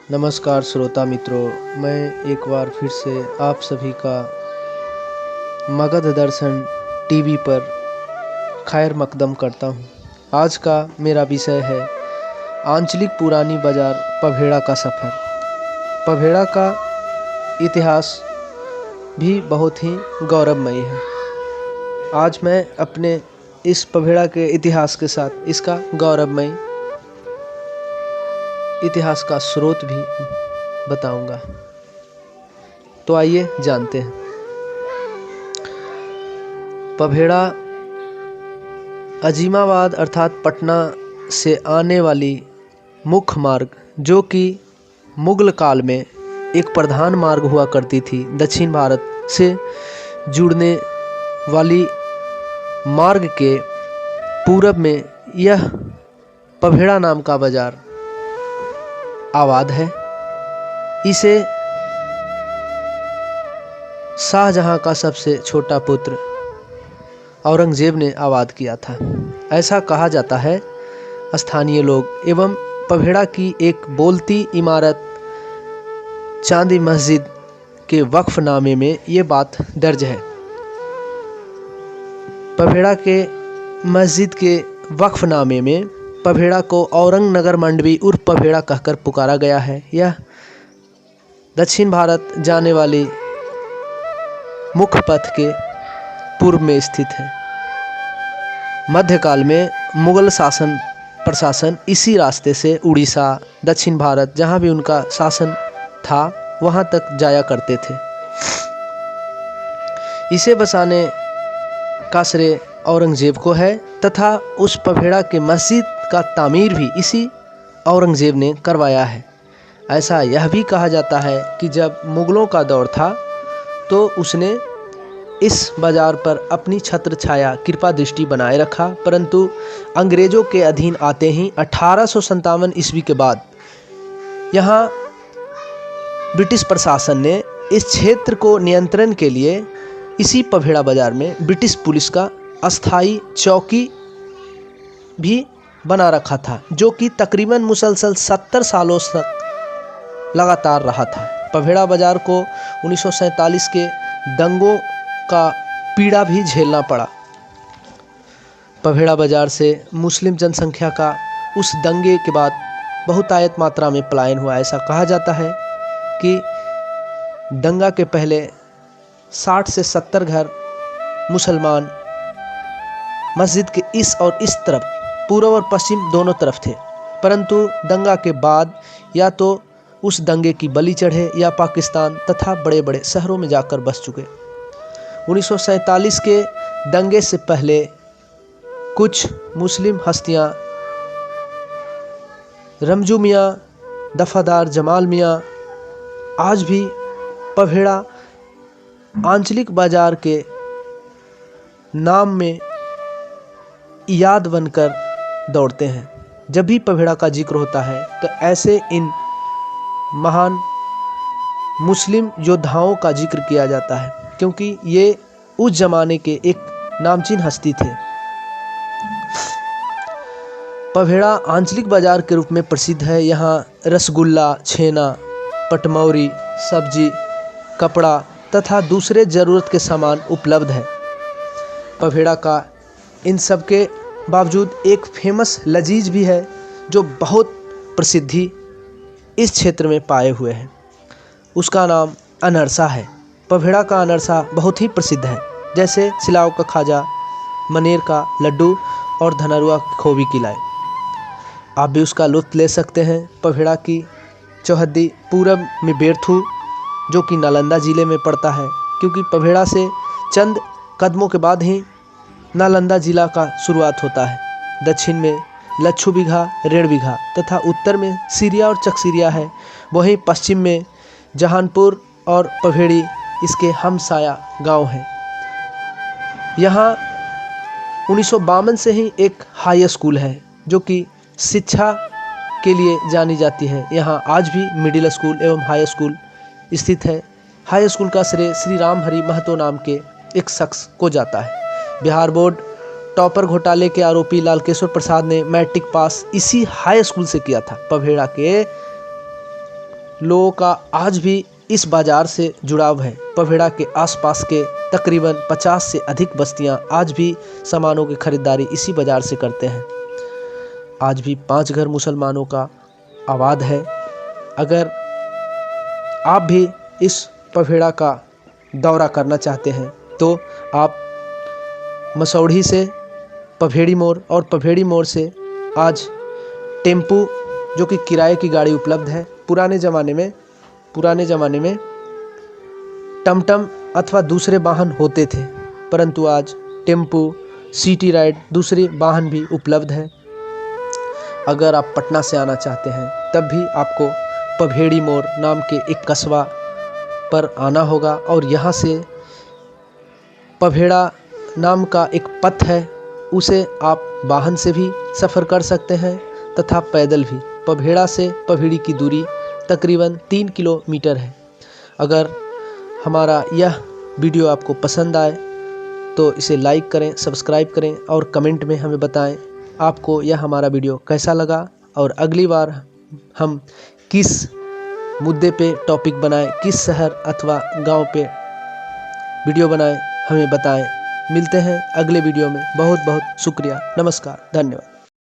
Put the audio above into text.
नमस्कार श्रोता मित्रों, मैं एक बार फिर से आप सभी का मगध दर्शन टीवी पर खैर मकदम करता हूं। आज का मेरा विषय है आंचलिक पुरानी बाजार पभेड़ा का सफ़र। पभेड़ा का इतिहास भी बहुत ही गौरवमयी है। आज मैं अपने इस पभेड़ा के इतिहास के साथ इसका गौरवमयी इतिहास का स्रोत भी बताऊंगा। तो आइए जानते हैं। पभेड़ा अजीमाबाद अर्थात पटना से आने वाली मुख्य मार्ग, जो कि मुगल काल में एक प्रधान मार्ग हुआ करती थी, दक्षिण भारत से जुड़ने वाली मार्ग के पूरब में यह पभेड़ा नाम का बाजार आबाद है। इसे शाहजहां का सबसे छोटा पुत्र औरंगजेब ने आबाद किया था, ऐसा कहा जाता है। स्थानीय लोग एवं पभेड़ा की एक बोलती इमारत चांदी मस्जिद के वक्फनामे में ये बात दर्ज है। पभेड़ा के मस्जिद के वक्फनामे में पभेड़ा को औरंगनगर मंडवी उर्फ पभेड़ा कहकर पुकारा गया है। यह दक्षिण भारत जाने वाली मुख्य पथ के पूर्व में स्थित है। मध्यकाल में मुगल शासन प्रशासन इसी रास्ते से उड़ीसा, दक्षिण भारत, जहाँ भी उनका शासन था वहाँ तक जाया करते थे। इसे बसाने का श्रेय औरंगजेब को है तथा उस पभेड़ा के मस्जिद का तामीर भी इसी औरंगजेब ने करवाया है। ऐसा यह भी कहा जाता है कि जब मुगलों का दौर था तो उसने इस बाजार पर अपनी छत्र छाया कृपा दृष्टि बनाए रखा, परंतु अंग्रेज़ों के अधीन आते ही 1857 ईस्वी के बाद यहाँ ब्रिटिश प्रशासन ने इस क्षेत्र को नियंत्रण के लिए इसी पभेड़ा बाजार में ब्रिटिश पुलिस का अस्थाई चौकी भी बना रखा था, जो कि तकरीबन मुसलसल 70 सालों तक लगातार रहा था। पभेड़ा बाजार को 1947 के दंगों का पीड़ा भी झेलना पड़ा। पभेड़ा बाजार से मुस्लिम जनसंख्या का उस दंगे के बाद बहुतायत मात्रा में पलायन हुआ। ऐसा कहा जाता है कि दंगा के पहले 60 से 70 घर मुसलमान मस्जिद के इस और इस तरफ, पूर्व और पश्चिम दोनों तरफ थे, परंतु दंगा के बाद या तो उस दंगे की बलि चढ़े या पाकिस्तान तथा बड़े बड़े शहरों में जाकर बस चुके। 1947 के दंगे से पहले कुछ मुस्लिम हस्तियां रमजू मियाँ, दफादार जमाल मियाँ आज भी पभेड़ा आंचलिक बाजार के नाम में याद बनकर दौड़ते हैं। जब भी पभेड़ा का जिक्र होता है तो ऐसे इन महान मुस्लिम योद्धाओं का जिक्र किया जाता है, क्योंकि ये उस जमाने के एक नामचीन हस्ती थे। पभेड़ा आंचलिक बाजार के रूप में प्रसिद्ध है। यहाँ रसगुल्ला, छेना, पटमौरी, सब्जी, कपड़ा तथा दूसरे ज़रूरत के सामान उपलब्ध है। पभेड़ा का इन सब के बावजूद एक फेमस लजीज भी है जो बहुत प्रसिद्धि इस क्षेत्र में पाए हुए है। उसका नाम अनरसा है। पभेड़ा का अनरसा बहुत ही प्रसिद्ध है, जैसे सिलाव का खाजा, मनेर का लड्डू और धनरुआ खोबी की लाई। आप भी उसका लुत्फ़ ले सकते हैं। पभेड़ा की चौहद्दी पूरब में बेरथू, जो कि नालंदा ज़िले में पड़ता है, क्योंकि पभेड़ा से चंद कदमों के बाद ही नालंदा जिला का शुरुआत होता है। दक्षिण में लच्छू बिघा, रेड़ बिघा तथा उत्तर में सिरिया और चकसिरिया है। वहीं पश्चिम में जहानपुर और पभेड़ी इसके हमसाया गांव हैं। यहाँ 1952 से ही एक हाई स्कूल है जो कि शिक्षा के लिए जानी जाती है। यहाँ आज भी मिडिल स्कूल एवं हाई स्कूल स्थित है। हाई स्कूल का श्रेय श्री राम हरि महतो नाम के एक शख्स को जाता है। बिहार बोर्ड टॉपर घोटाले के आरोपी लालकेश्वर प्रसाद ने मैट्रिक पास इसी हाई स्कूल से किया था। पभेड़ा के लोगों का आज भी इस बाज़ार से जुड़ाव है। पभेड़ा के आसपास के तकरीबन 50 से अधिक बस्तियां आज भी सामानों की खरीदारी इसी बाज़ार से करते हैं। आज भी 5 घर मुसलमानों का आबाद है। अगर आप भी इस पभेड़ा का दौरा करना चाहते हैं तो आप मसौढ़ी से पभेड़ी मोड़ और पभेड़ी मोड़ से आज टेम्पू जो कि किराए की गाड़ी उपलब्ध है। पुराने ज़माने में टमटम अथवा दूसरे वाहन होते थे, परंतु आज टेम्पू, सिटी राइड, दूसरे वाहन भी उपलब्ध है। अगर आप पटना से आना चाहते हैं तब भी आपको पभेड़ी मोड़ नाम के एक कस्बा पर आना होगा और यहाँ से पभेड़ा नाम का एक पथ है, उसे आप वाहन से भी सफ़र कर सकते हैं तथा पैदल भी। पभेड़ा से पभेड़ी की दूरी तकरीबन 3 किलोमीटर है। अगर हमारा यह वीडियो आपको पसंद आए तो इसे लाइक करें, सब्सक्राइब करें और कमेंट में हमें बताएं आपको यह हमारा वीडियो कैसा लगा और अगली बार हम किस मुद्दे पे टॉपिक बनाएं, किस शहर अथवा गांव पे वीडियो बनाएं, हमें बताएं। मिलते हैं अगले वीडियो में। बहुत बहुत शुक्रिया। नमस्कार, धन्यवाद।